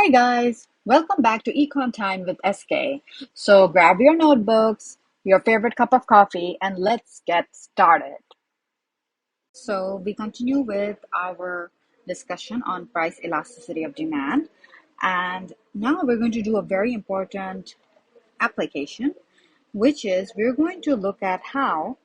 Hi guys, welcome back to Econ Time with SK. So grab your notebooks, your favorite cup of coffee, and let's get started. So we continue with our discussion on price elasticity of demand. And now we're going to do a very important application, which is we're going to look at how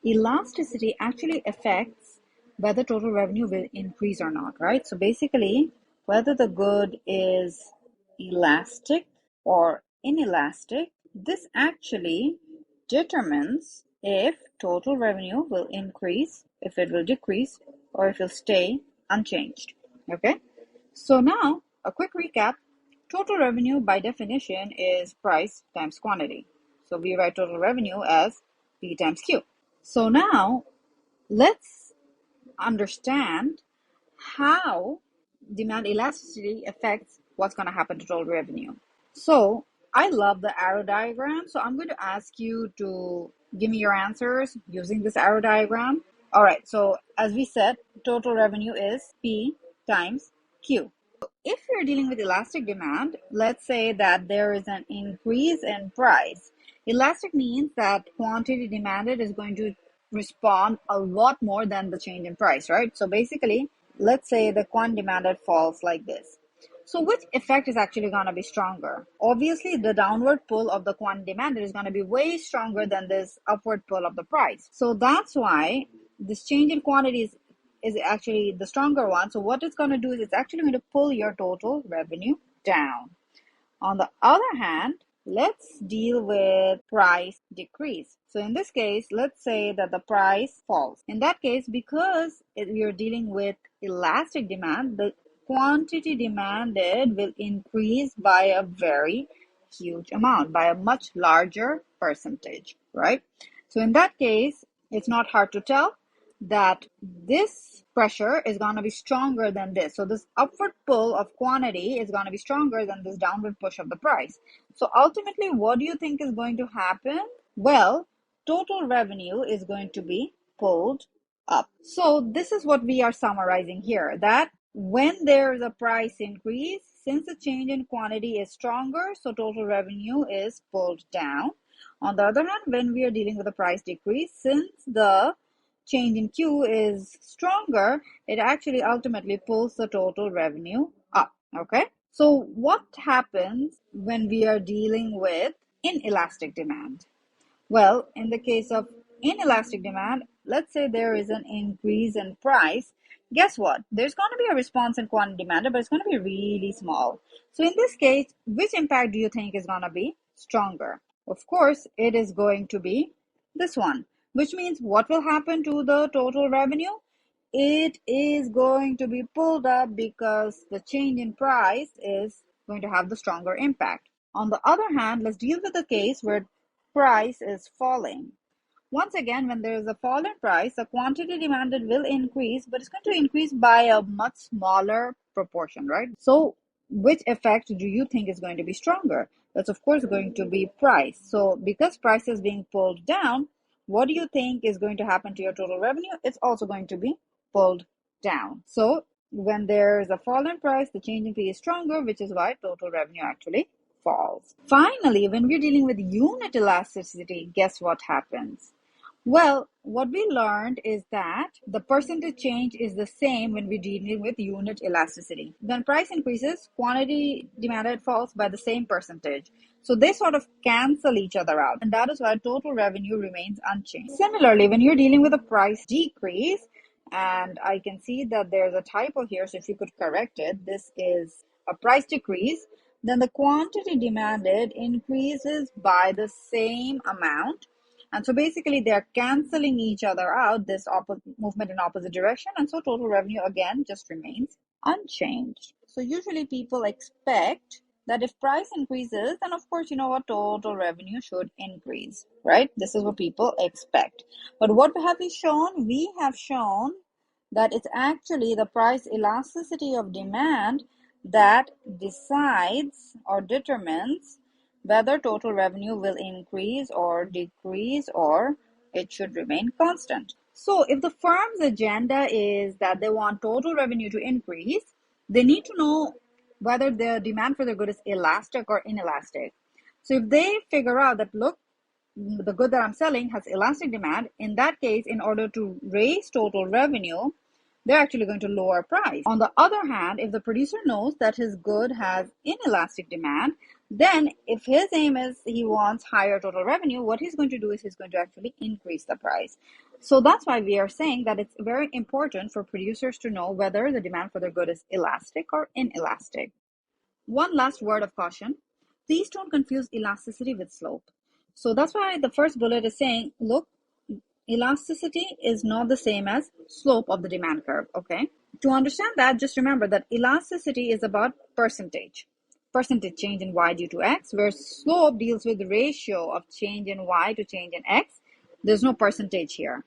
elasticity actually affects whether total revenue will increase or not, right? So basically, whether the good is elastic or inelastic, this actually determines if total revenue will increase, if it will decrease, or if it will stay unchanged. Okay, so now a quick recap. Total revenue by definition is price times quantity. So we write total revenue as P times Q. So now let's understand how demand elasticity affects what's going to happen to total revenue. So I love the arrow diagram. So I'm going to ask you to give me your answers using this arrow diagram. All right. So as we said, total revenue is P times Q. If you're dealing with elastic demand, let's say that there is an increase in price. Elastic means that quantity demanded is going to respond a lot more than the change in price, right? So basically, let's say the quantity demanded falls like this. So which effect is actually going to be stronger? Obviously, the downward pull of the quantity demanded is going to be way stronger than this upward pull of the price. So that's why this change in quantity is actually the stronger one. So what it's going to do is it's actually going to pull your total revenue down. On the other hand, let's deal with price decrease. So in this case, let's say that the price falls. In that case, because you're dealing with elastic demand, the quantity demanded will increase by a very huge amount, by a much larger percentage, right? So in that case, it's not hard to tell that this pressure is going to be stronger than this. So this upward pull of quantity is going to be stronger than this downward push of the price. So ultimately, what do you think is going to happen? Well, total revenue is going to be pulled up. So this is what we are summarizing here, that when there is a price increase, since the change in quantity is stronger, so total revenue is pulled down. On the other hand, when we are dealing with a price decrease, since the change in Q is stronger, it actually ultimately pulls the total revenue up. Okay. So what happens when we are dealing with inelastic demand? Well, in the case of inelastic demand, let's say there is an increase in price. Guess what? There's going to be a response in quantity demanded, but it's going to be really small. So in this case, which impact do you think is going to be stronger? Of course, it is going to be this one, which means what will happen to the total revenue? It is going to be pulled up because the change in price is going to have the stronger impact. On the other hand, let's deal with the case where price is falling. Once again, when there is a fall in price, the quantity demanded will increase, but it's going to increase by a much smaller proportion, right? So which effect do you think is going to be stronger? That's of course going to be price. So because price is being pulled down, what do you think is going to happen to your total revenue? It's also going to be pulled down. So when there is a fall in price, the change in P is stronger, which is why total revenue actually falls. Finally, when we're dealing with unit elasticity, guess what happens? Well, what we learned is that the percentage change is the same when we're dealing with unit elasticity. When price increases, quantity demanded falls by the same percentage. So they sort of cancel each other out, and that is why total revenue remains unchanged. Similarly, when you're dealing with a price decrease, and I can see that there's a typo here, so if you could correct it, this is a price decrease, then the quantity demanded increases by the same amount. And so basically they're canceling each other out, this movement in opposite direction. And so total revenue again just remains unchanged. So usually people expect that if price increases, then of course, you know what, total revenue should increase, right? This is what people expect. But what have we shown? We have shown that it's actually the price elasticity of demand that decides or determines whether total revenue will increase or decrease, or it should remain constant. So if the firm's agenda is that they want total revenue to increase, they need to know whether the demand for the good is elastic or inelastic. So if they figure out that, look, the good that I'm selling has elastic demand, in that case, in order to raise total revenue, they're actually going to lower price. On the other hand, if the producer knows that his good has inelastic demand, then if his aim is he wants higher total revenue, what he's going to do is he's going to actually increase the price. So that's why we are saying that it's very important for producers to know whether the demand for their good is elastic or inelastic. One last word of caution: please don't confuse elasticity with slope. So that's why the first bullet is saying, look, elasticity is not the same as slope of the demand curve, okay? To understand that, just remember that elasticity is about percentage change in y due to x, where slope deals with the ratio of change in y to change in x. There's no percentage here.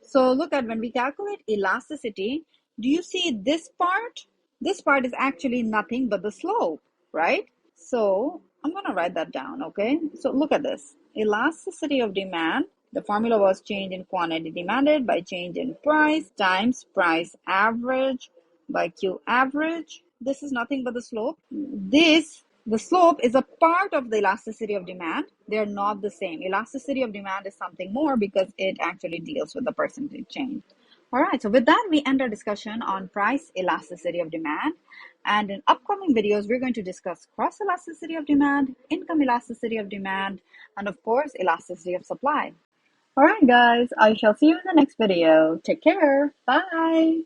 So look at, when we calculate elasticity, do you see this part? This part is actually nothing but the slope, right? So I'm going to write that down, okay? So look at this. Elasticity of demand, the formula was change in quantity demanded by change in price times price average by Q average. This is nothing but the slope. The slope is a part of the elasticity of demand. They're not the same. Elasticity of demand is something more because it actually deals with the percentage change. All right, so with that, we end our discussion on price elasticity of demand. And in upcoming videos, we're going to discuss cross elasticity of demand, income elasticity of demand, and of course, elasticity of supply. All right, guys, I shall see you in the next video. Take care. Bye.